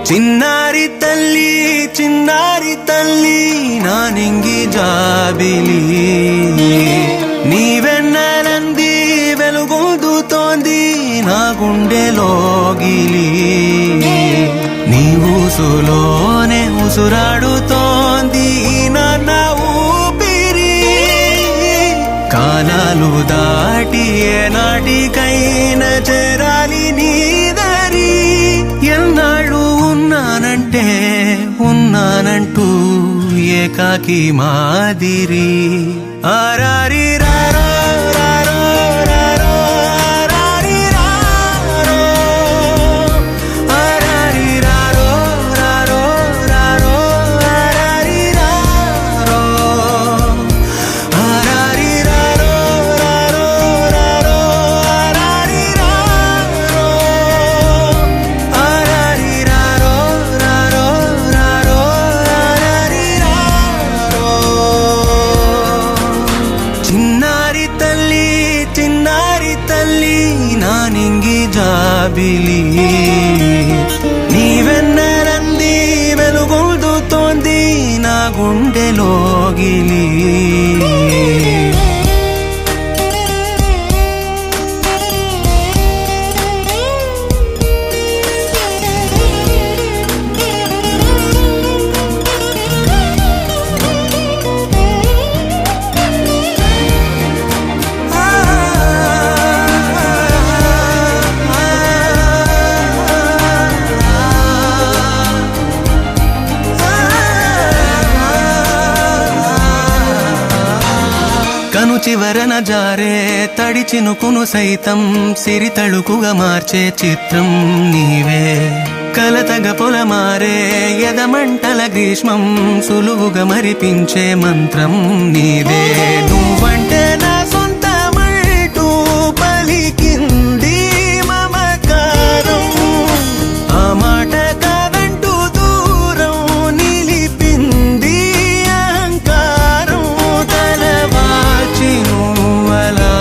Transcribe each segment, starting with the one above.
చిన్నారి తల్లి నా నింగి జాబిలి నీవెన్నెలంది వెలుగొందుతోంది నా గుండెలోగిలి నీ ఊసులోనే ఉసురాడుతోంది నా ఊపిరి కాలాలు దాటి ఏనాటికైనా చేరాలి నీ దరి ఎన్నాళ్ళు ఉన్నానంటూ ఏకాకి మాదిరి ఆరారి రారో రారో రారో ఆరారి రారో ఆరారి రారో రారో రారో ఆరారి రారో ఆరారి రారో రారో రారో ఆరారి రారో ఆరారి రారో రారో రారో ఆరారి రారో చిన్నారి తల్లి నా నింగి జాబిలి నీవెన్నెలంది వెలుగొందుతోంది నా గుండెలోగిలి కను చివరన జారే తడి చినుకును సైతం సిరి తళుకుగా మార్చే చిత్రం నీవే కలతగ పొలమారే ఎదమంటల గ్రీష్మం సులువుగా మరిపించే మంత్రం నీదే నువ్వంటే నా సొంతమంటూ పలికింది మమకారం ఆ మాట కాదంటూ దూరం నిలిపింది అహంకారం తలవాల్చి నువ్వలా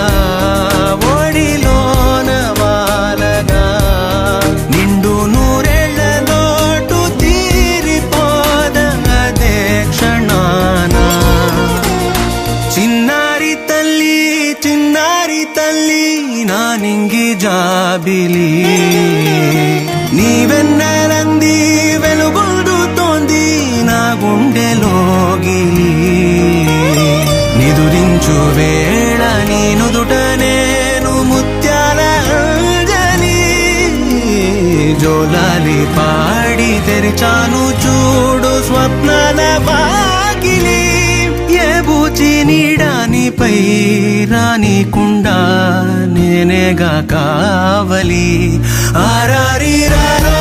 ఒడిలోన వాలగా నిండు నూరేళ్ల లోటు తీరిపోదదే క్షణాన చిన్నారి తల్లి నా నింగి జాబిలి నీవెన్నెలంది వెలుగొందుతోంది నా గుండెలోగిలి నిదురించు వేళ నీ నుదుట నేను ముత్యాల అంజలి జోలాలి పాడి తెరిచాను చూడు స్వప్నాల వాకిలి ఏ బూచి నీడానిపై రానికుండా నేనేగా కావలి ఆరారి రారో